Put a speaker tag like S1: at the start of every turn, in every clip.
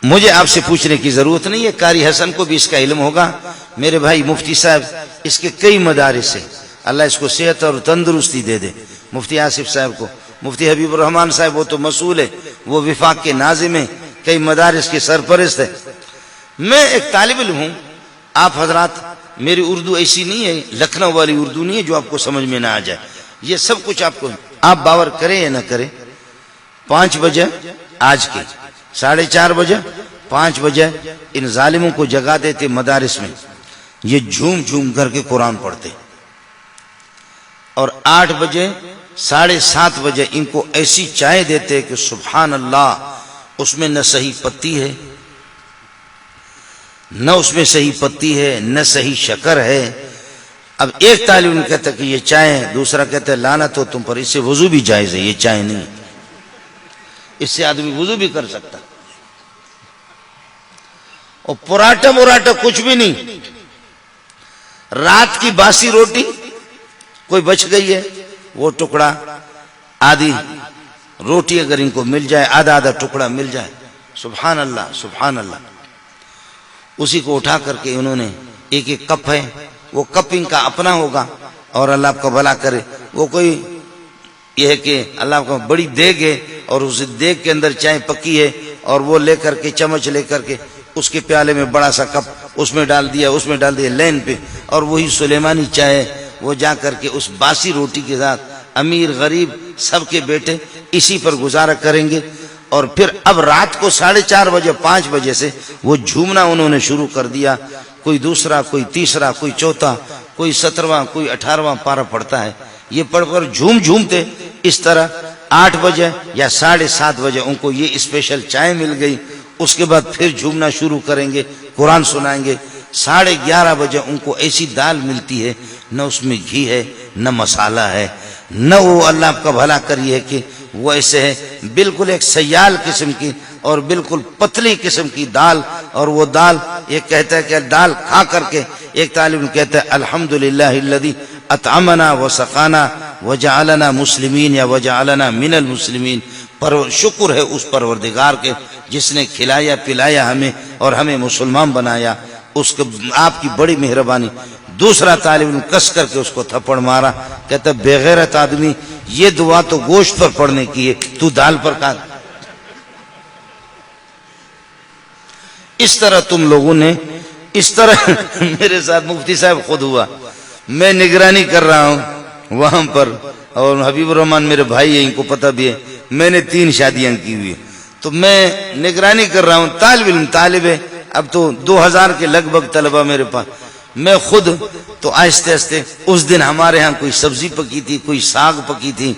S1: مجھے آپ سے پوچھنے کی ضرورت نہیں ہے، قاری حسن کو بھی اس کا علم ہوگا، میرے بھائی مفتی صاحب اس کے کئی مدارس ہیں، اللہ اس کو صحت اور تندرستی دے دے، مفتی آصف صاحب کو، مفتی حبیب الرحمان صاحب وہ تو مسئول ہے، وہ وفاق کے ناظم ہیں، کئی مدارس کے سرپرست ہے۔ میں ایک طالب علم ہوں، آپ حضرات میری اردو ایسی نہیں ہے، لکھنؤ والی اردو نہیں ہے جو آپ کو سمجھ میں نہ آ جائے، یہ سب کچھ آپ کو، آپ باور کریں یا نہ کریں، 5 بجے آج کے 4:30 بجے 5 بجے ان ظالموں کو جگا دیتے مدارس میں، یہ جھوم جھوم کر کے قرآن پڑھتے، اور 8 بجے 7:30 بجے ان کو ایسی چائے دیتے کہ سبحان اللہ، اس میں نہ صحیح پتی ہے، نہ اس میں صحیح پتی ہے، نہ صحیح شکر ہے۔ اب ایک طالب علم کہتا کہ یہ چائے ہے، دوسرا کہتا ہے لعنت ہو تم پر، اس سے وضو بھی جائز ہے، یہ چائے نہیں، اس سے آدمی وضو بھی کر سکتا، اور پراٹھا مراٹھا کچھ بھی نہیں، رات کی باسی روٹی کوئی بچ گئی ہے، وہ ٹکڑا، آدھی روٹی اگر ان کو مل جائے، آدھا آدھا ٹکڑا مل جائے، سبحان اللہ سبحان اللہ، اسی کو اٹھا کر کے انہوں نے ایک ایک کپ ہے، وہ کپ ان کا اپنا ہوگا، اور اللہ آپ کا بھلا کرے، وہ کوئی یہ ہے کہ اللہ آپ کا بڑی دیگ ہے، اور اس دیگ کے اندر چائے پکی ہے، اور وہ لے کر کے چمچ لے کر کے اس کے پیالے میں بڑا سا کپ اس میں ڈال دیا لین پہ، اور وہی سلیمانی چائے، وہ جا کر کے اس باسی روٹی کے ساتھ امیر غریب سب کے بیٹے اسی پر گزارا کریں گے، اور پھر اب رات کو 4:30 بجے 5 بجے سے وہ جھومنا انہوں نے شروع کر دیا، کوئی دوسرا، کوئی تیسرا، کوئی چوتھا، کوئی 17واں، کوئی 18واں پارہ پڑتا ہے، یہ پڑھ کر جھومتے اس طرح 8 بجے یا 7:30 بجے ان کو یہ اسپیشل چائے مل گئی، اس کے بعد پھر جھومنا شروع کریں گے، قرآن سنائیں گے، 11:30 بجے ان کو ایسی دال ملتی ہے، نہ اس میں گھی ہے، نہ مسالہ ہے، نہ وہ اللہ آپ کا بھلا کریے کہ وہ ایسے ہے، بالکل ایک سیال قسم کی اور بالکل پتلی قسم کی دال، اور وہ دال یہ کہتا ہے کہ دال کھا کر کے ایک طالب کہتا ہے الحمدللہ الذی اطعمنا وسقانا وجعلنا مسلمین یا وجعلنا من المسلمین، پر شکر ہے اس پروردگار کے جس نے کھلایا پلایا ہمیں اور ہمیں مسلمان بنایا، اس کو آپ کی بڑی مہربانی۔ دوسرا طالب علم کس کر کے اس کو تھپڑ مارا، کہتا بے غیرت آدمی، یہ دعا تو گوشت پر پڑھنے کی ہے، تو دال پر کھا۔ اس طرح تم لوگوں نے، اس طرح میرے ساتھ مفتی صاحب خود ہوا، میں نگرانی کر رہا ہوں وہاں پر، اور حبیب الرحمان میرے بھائی ہیں، ان کو پتہ بھی ہے، میں نے 3 شادیاں کی ہوئی، تو میں نگرانی کر رہا ہوں، طالب علم طالب ہے، اب تو 2000 کے لگ بھگ طلبہ میرے پاس، میں خود تو آہستہ آہستہ، اس دن ہمارے ہاں کوئی سبزی پکی تھی، کوئی ساگ پکی تھی،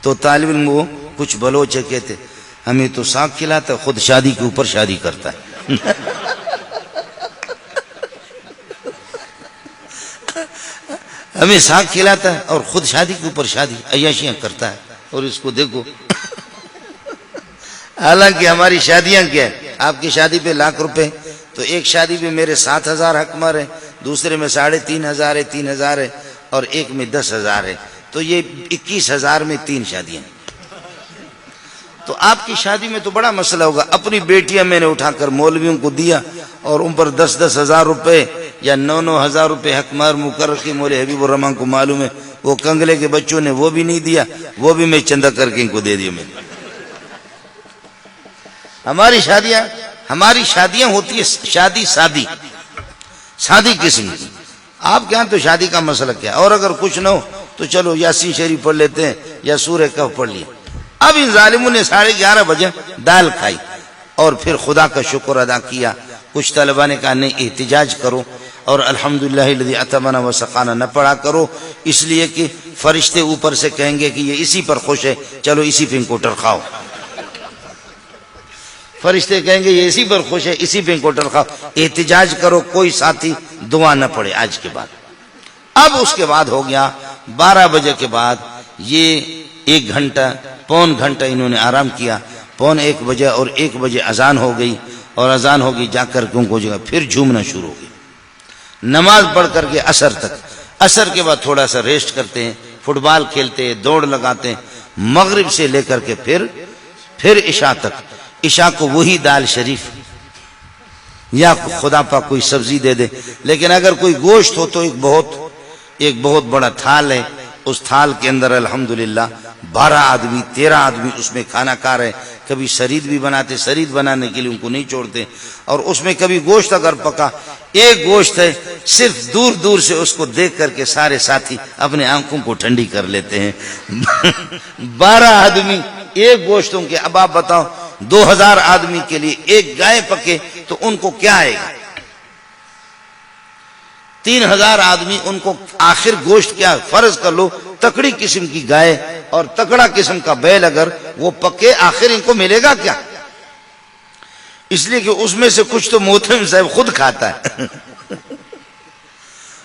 S1: تو طالب علم وہ کچھ بلوچ کہتے ہمیں تو ساگ کھلاتا، خود شادی کے اوپر شادی کرتا ہے۔ ہمیں ساگ کھلاتا ہے اور خود شادی کے اوپر شادی، عیاشیاں کرتا ہے، اور اس کو دیکھو، حالانکہ ہماری شادیاں کیا ہے، آپ کی شادی پہ 1,00,000 روپے، تو ایک شادی پہ میرے 7,000 حکمر ہے، دوسرے میں 3,500 ہے، 3,000 ہے، اور ایک میں 10,000 ہے، تو یہ 21,000 میں 3 شادیاں۔ تو آپ کی شادی میں تو بڑا مسئلہ ہوگا، اپنی بیٹیاں میں نے اٹھا کر مولویوں کو دیا، اور ان پر 10,000 روپے یا 9,000 روپے حکمر مقرر کی، مولوی حبیب الرحمان کو معلوم ہے، وہ کنگلے کے بچوں نے وہ بھی نہیں دیا، وہ بھی میں چندہ کر کے ان کو دے دیا۔ میں ہماری شادیاں ہوتی ہے سادی قسم کی، آپ کے ہاں تو شادی کا مسئلہ کیا، اور اگر کچھ نہ ہو تو چلو یاسین شریف پڑھ لیتے ہیں یا سورہ کہف پڑھ لیا۔ اب ان ظالموں نے 11:30 بجے دال کھائی اور پھر خدا کا شکر ادا کیا۔ کچھ طلباء نے کہا نہیں، احتجاج کرو اور الحمدللہ الذی اطعمنا وسقانا نہ پڑھا کرو، اس لیے کہ فرشتے اوپر سے کہیں گے کہ یہ اسی پر خوش ہے، چلو اسی پہ ان کو ٹرکاؤ۔ فرشتے کہیں گے یہ اسی پر خوش ہے، اسی پہ ان کو ٹرکاؤ، احتجاج کرو، کوئی ساتھی دعا نہ پڑھے آج کے بعد۔ اب اس کے بعد ہو گیا 12 بجے کے بعد، یہ 1 گھنٹہ پون گھنٹہ انہوں نے آرام کیا، 1:15 بجے اور 1 بجے اذان ہو گئی، اور اذان ہوگی جا کر کے ان کو جگہ پھر جھومنا شروع ہو گئی، نماز پڑھ کر کے عصر تک، عصر کے بعد تھوڑا سا ریسٹ کرتے ہیں، فٹ بال کھیلتے ہیں، دوڑ لگاتے ہیں، مغرب سے لے کر کے پھر عشاء تک، عشاء کو وہی دال شریف یا خدا پاک کوئی سبزی دے دے. لیکن اگر کوئی گوشت ہو تو ایک بہت بڑا تھال ہے، اس تھال کے اندر الحمدللہ 12 آدمی 13 آدمی اس میں کھانا کھا رہے. کبھی شرید بھی بناتے، شرید بنانے کے لیے ان کو نہیں چھوڑتے. اور اس میں کبھی گوشت اگر پکا، ایک گوشت ہے، صرف دور دور سے اس کو دیکھ کر کے سارے ساتھی اپنے آنکھوں کو ٹھنڈی کر لیتے ہیں. 12 آدمی ایک گوشتوں کے. اب آپ بتاؤ 2000 آدمی کے لیے ایک گائے پکے تو ان کو کیا آئے گا؟ 3000 آدمی ان کو آخر گوشت کیا؟ فرض کر لو تکڑی قسم کی گائے اور تکڑا قسم کا بیل اگر وہ پکے، آخر ان کو ملے گا کیا؟ اس لیے کہ اس میں سے کچھ تو محتمم صاحب خود کھاتا ہے.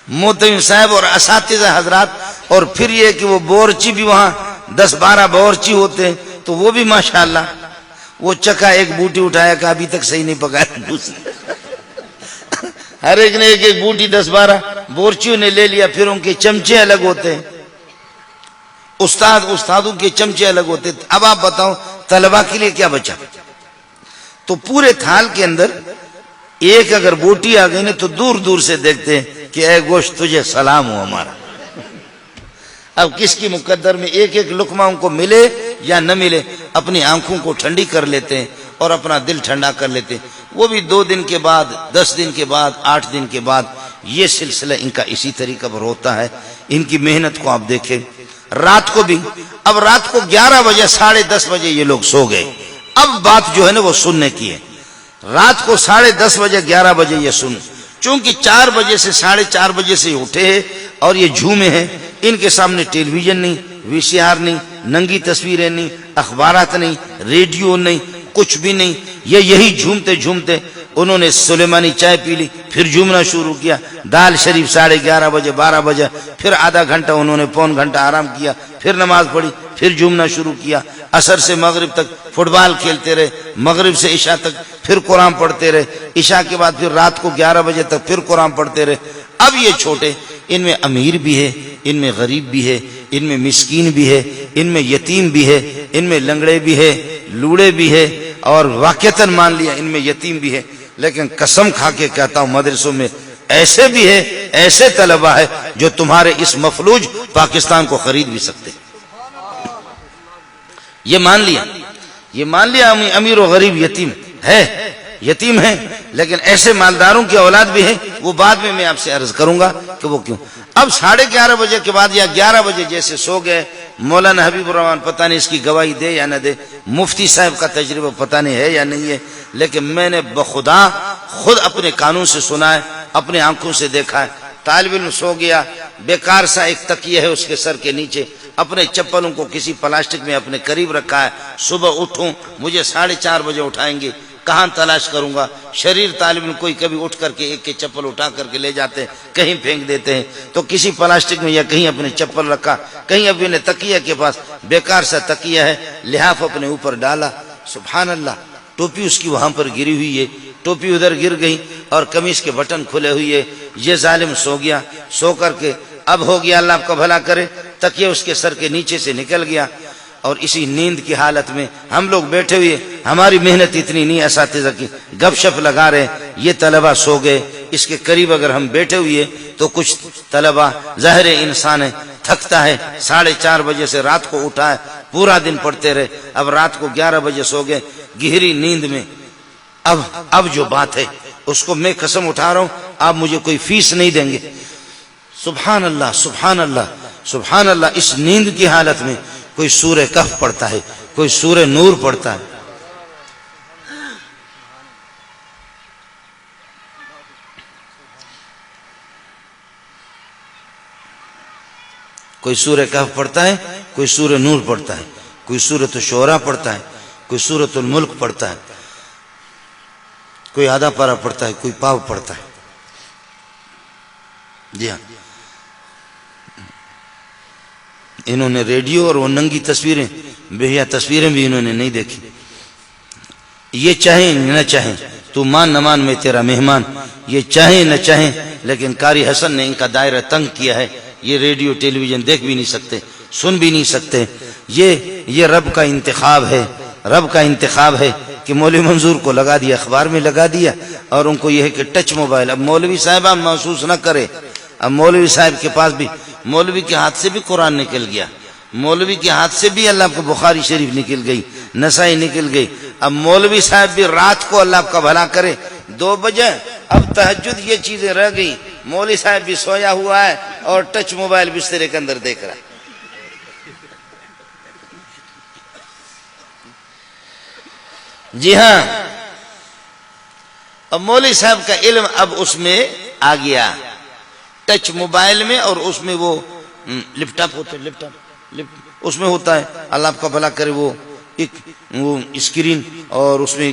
S1: محتمم صاحب اور اساتذہ حضرات. اور پھر یہ کہ وہ بورچی بھی وہاں 10-12 بورچی ہوتے ہیں تو وہ بھی ماشاءاللہ وہ چکا ایک بوٹی اٹھایا کہ ابھی تک صحیح نہیں پکایا. ہر ایک نے ایک بوٹی 10-12 بورچیوں نے لے لیا. پھر ان کے چمچے الگ ہوتے ہیں، استادوں کے چمچے الگ ہوتے. اب آپ بتاؤ طلبہ کے لیے کیا بچا؟ تو پورے تھال کے اندر ایک اگر بوٹی آ گئی نا تو دور دور سے دیکھتے ہیں کہ اے گوشت تجھے سلام ہو ہمارا. اب کس کی مقدر میں ایک لقمہ ان کو ملے یا نہ ملے، اپنی آنکھوں کو ٹھنڈی کر لیتے ہیں اور اپنا دل ٹھنڈا کر لیتے ہیں. وہ بھی 2 دن کے بعد، 10 دن کے بعد، 8 دن کے بعد. یہ سلسلہ ان کا اسی طریقہ پر ہوتا ہے. ان کی محنت کو آپ دیکھیں. رات کو بھی، اب رات کو 11 بجے 10:30 بجے یہ لوگ سو گئے. اب بات جو ہے نا وہ سننے کی ہے. رات کو 10:30 بجے 11 بجے یہ سن، چونکہ 4 بجے سے 4:30 بجے سے اٹھے ہیں اور یہ جھومے ہیں. ان کے سامنے ٹیلی ویژن نہیں، VCR نہیں، ننگی تصویریں نہیں، اخبارات نہیں، ریڈیو نہیں، کچھ بھی نہیں. یہ یہی جھومتے جھومتے انہوں نے سلیمانی چائے پی لی، پھر جھومنا شروع کیا. دال شریف 11:30 بجے 12 بجے، پھر آدھا گھنٹہ انہوں نے پون گھنٹہ آرام کیا، پھر نماز پڑھی، پھر جھومنا شروع کیا. عصر سے مغرب تک فٹ بال کھیلتے رہے، مغرب سے عشاء تک پھر قرآن پڑھتے رہے، عشاء کے بعد پھر رات کو 11 بجے تک پھر قرآن پڑھتے رہے. اب یہ چھوٹے، ان میں امیر بھی ہے، ان میں غریب بھی ہے، ان میں مسکین بھی ہے، ان میں یتیم بھی ہے، ان میں لنگڑے بھی ہے، لوڑے بھی ہے، اور واقعتاً مان لیا ان میں یتیم بھی ہے. لیکن قسم کھا کے کہتا ہوں مدرسوں میں ایسے بھی ہے، ایسے طلبہ ہے جو تمہارے اس مفلوج پاکستان کو خرید بھی سکتے. یہ مان لیا امیر و غریب یتیم ہے. لیکن ایسے مالداروں کی اولاد بھی ہے، وہ بعد میں آپ سے عرض کروں گا کہ وہ کیوں. اب 11:30 بجے کے بعد یا 11 بجے جیسے سو گئے. مولانا حبیب الرحمان پتہ نہیں اس کی گواہی دے یا نہ دے، مفتی صاحب کا تجربہ پتہ نہیں ہے یا نہیں ہے، لیکن میں نے بخدا خود اپنے کانوں سے سنا ہے، اپنے آنکھوں سے دیکھا ہے. طالب علم سو گیا، بیکار سا ایک تکیہ ہے اس کے سر کے نیچے، اپنے چپلوں کو کسی پلاسٹک میں اپنے قریب رکھا ہے. صبح اٹھوں مجھے 4:30 بجے اٹھائیں گے، کہاں تلاش کروں گا؟ شریر طالب علم کوئی کبھی اٹھ کر کے ایک کے چپل اٹھا کر کے لے جاتے ہیں، کہیں پھینک دیتے ہیں. تو کسی پلاسٹک میں یا کہیں اپنے چپل رکھا، کہیں اپنے تکیہ کے پاس بیکار سا تکیہ ہے، لحاف اپنے اوپر ڈالا. سبحان اللہ، ٹوپی اس کی وہاں پر گری ہوئی ہے، ٹوپی ادھر گر گئی اور قمیص کے بٹن کھلے ہوئے ہے. یہ ظالم سو گیا. سو کر کے اب ہو گیا، اللہ آپ کا بھلا کرے، تکیہ اس کے سر کے نیچے سے نکل گیا. اور اسی نیند کی حالت میں ہم لوگ بیٹھے ہوئے، ہماری محنت اتنی نہیں، اساتذہ کی گپ شپ لگا رہے، یہ طلبہ سو گئے. اس کے قریب اگر ہم بیٹھے ہوئے تو کچھ طلبہ، ظاہر انسان ہے، تھکتا ہے، 4:30 بجے سے رات کو اٹھا ہے، پورا دن پڑھتے رہے. اب رات کو 11 بجے سو گئے گہری نیند میں. اب جو بات ہے اس کو میں قسم اٹھا رہا ہوں، آپ مجھے کوئی فیس نہیں دیں گے. سبحان اللہ سبحان اللہ سبحان اللہ. اس نیند کی حالت میں کوئی سورہ کہف پڑھتا ہے، کوئی سورہ نور پڑھتا ہے. کوئی سورہ کہف پڑھتا ہے، کوئی سورہ نور پڑھتا ہے، کوئی سورۃ الشعراء پڑھتا ہے، کوئی سورۃ الملک پڑھتا ہے، کوئی آدھا پارہ پڑھتا ہے، کوئی پاو پڑھتا ہے. جی ہاں، انہوں نے ریڈیو اور وہ ننگی تصویریں، بہیا تصویریں بھی انہوں نے نہیں دیکھی. یہ چاہیں نہ چاہیں، تو مان نہ مان میں تیرا مہمان، یہ چاہیں نہ چاہیں، لیکن قاری حسن نے ان کا دائرہ تنگ کیا ہے. یہ ریڈیو ٹیلی ویژن دیکھ بھی نہیں سکتے، سن بھی نہیں سکتے. یہ رب کا انتخاب ہے، رب کا انتخاب ہے کہ مولوی منظور کو لگا دیا، اخبار میں لگا دیا، اور ان کو یہ ہے کہ ٹچ موبائل. اب مولوی صاحبان محسوس نہ کرے. اب مولوی صاحب کے پاس بھی، مولوی کے ہاتھ سے بھی قرآن نکل گیا، مولوی کے ہاتھ سے بھی اللہ کو بخاری شریف نکل گئی، نسائی نکل گئی. اب مولوی صاحب بھی رات کو اللہ آپ کا بھلا کرے 2 بجے، اب تہجد یہ چیزیں رہ گئی، مولوی صاحب بھی سویا ہوا ہے اور ٹچ موبائل بسترے کے اندر دیکھ رہا ہے. جی ہاں، اب مولوی صاحب کا علم اب اس میں آ گیا، ٹچ موبائل میں، اور اس میں وہ لیپ ٹاپ ہوتا ہے، لیپ ٹاپ اس میں ہوتا ہے، اللہ آپ کا بھلا کرے، وہ ایک وہ اسکرین اور اس میں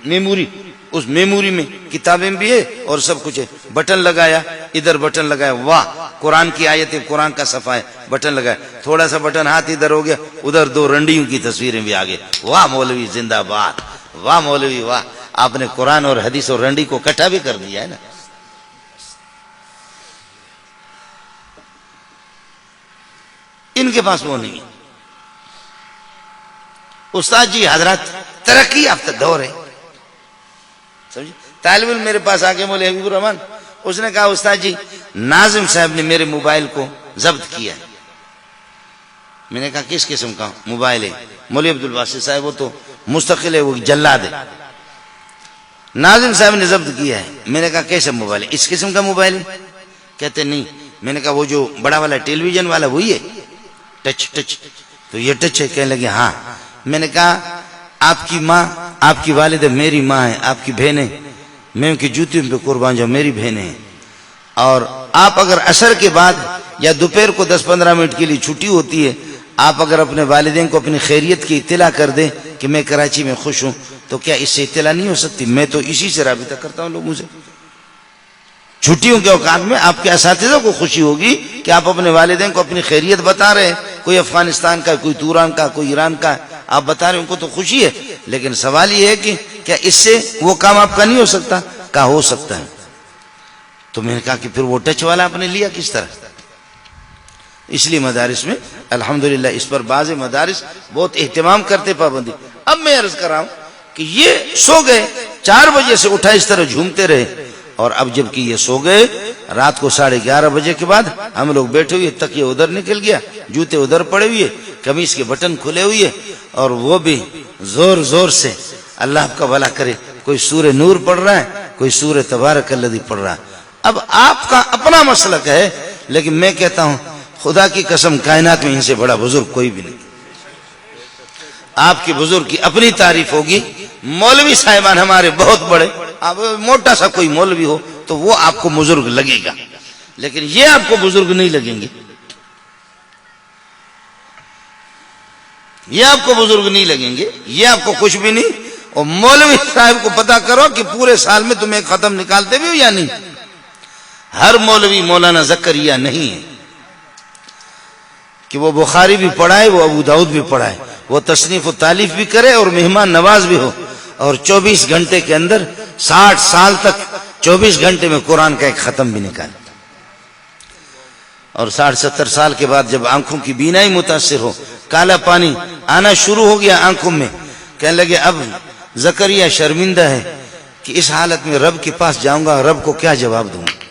S1: میموری، اس میموری میں کتابیں بھی ہے اور سب کچھ ہے. بٹن لگایا، ادھر بٹن لگایا، واہ قرآن کی آیت ہے، قرآن کا صفحہ ہے، بٹن لگایا، تھوڑا سا بٹن ہاتھ ادھر ہو گیا، ادھر 2 رنڈیوں کی تصویریں بھی آ گئی. واہ مولوی زندہ باد، واہ مولوی واہ، آپ نے قرآن اور حدیث اور رنڈی کو اکٹھا بھی کر دیا ہے نا. ان کے پاس وہ نہیں ہے. استاد جی حضرات ترقی یافتہ دور ہے، سمجھے. طالب علم میرے پاس آ کے بولے حبیب الرحمان، اس نے کہا استاد جی ناظم صاحب نے میرے موبائل کو ضبط کیا. میں نے کہا کس قسم کا موبائل ہے؟ مولوی عبدالباسط صاحب وہ تو مستقل ہے، وہ جلاد ہے. ناظم صاحب نے ضبط کیا ہے. میں نے کہا کیسا موبائل ہے؟ اس قسم کا موبائل ہے؟ کہتے نہیں. میں نے کہا وہ جو بڑا والا ٹیلی ویژن والا وہی ہے، ٹچ ٹچ؟ تو یہ ٹچ ہے؟ کہنے لگے ہاں. میں نے کہا آپ کی ماں، آپ کی والدہ میری ماں ہے، آپ کی بہنیں، میں ان کی جوتیوں پہ قربان جاؤں، میری بہنیں ہیں. اور آپ اگر عصر کے بعد یا دوپہر کو 10-15 منٹ کے لیے چھٹی ہوتی ہے، آپ اگر اپنے والدین کو اپنی خیریت کی اطلاع کر دیں کہ میں کراچی میں خوش ہوں، تو کیا اس سے اطلاع نہیں ہو سکتی؟ میں تو اسی سے رابطہ کرتا ہوں لوگوں سے. چھٹیوں کے اوقات میں آپ کے اساتذہ کو خوشی ہوگی کہ آپ اپنے والدین کو اپنی خیریت بتا رہے ہیں، کوئی افغانستان کا، کوئی توران کا، کوئی ایران کا، آپ بتا رہے ہیں، ان کو تو خوشی ہے. لیکن سوال یہ ہے کہ کیا اس سے وہ کام آپ کا نہیں ہو سکتا؟ کہا ہو سکتا ہے. تو میں نے کہا کہ پھر وہ ٹچ والا آپ نے لیا کس طرح؟ اس لیے مدارس میں الحمدللہ اس پر بعض مدارس بہت اہتمام کرتے، پابندی. اب میں عرض کر رہا ہوں کہ یہ سو گئے، 4 بجے سے اٹھا اس طرح جھومتے رہے، اور اب جب کہ یہ سو گئے رات کو 11:30 بجے کے بعد ہم لوگ بیٹھے ہوئے، تکیہ ادھر نکل گیا، جوتے ادھر پڑے ہوئے، قمیص کے بٹن کھلے ہوئے، اور وہ بھی زور زور سے اللہ آپ کا بھلا کرے کوئی سورہ نور پڑھ رہا ہے، کوئی سورہ تبارک الذی پڑھ رہا ہے. اب آپ کا اپنا مسلک ہے، لیکن میں کہتا ہوں خدا کی قسم کائنات میں ان سے بڑا بزرگ کوئی بھی نہیں. آپ کے بزرگ کی اپنی تعریف ہوگی. مولوی صاحبان ہمارے بہت بڑے، اب موٹا سا کوئی مولوی ہو تو وہ آپ کو بزرگ لگے گا، لیکن یہ آپ کو بزرگ نہیں لگیں گے، یہ آپ کو بزرگ نہیں لگیں گے، یہ آپ کو کچھ بھی نہیں. اور مولوی صاحب کو پتا کرو کہ پورے سال میں تم ایک ختم نکالتے بھی ہو یا نہیں. ہر مولوی مولانا زکریا نہیں ہے کہ وہ بخاری بھی پڑھائے، وہ ابو داؤد بھی پڑھائے، وہ تصنیف و تالیف بھی کرے اور مہمان نواز بھی ہو، اور 24 گھنٹے کے اندر 60 سال تک 24 گھنٹے میں قرآن کا ایک ختم بھی نکالے. اور 60-70 سال کے بعد جب آنکھوں کی بینائی متاثر ہو، کالا پانی آنا شروع ہو گیا آنکھوں میں، کہنے لگے اب زکریا شرمندہ ہے کہ اس حالت میں رب کے پاس جاؤں گا، رب کو کیا جواب دوں گا.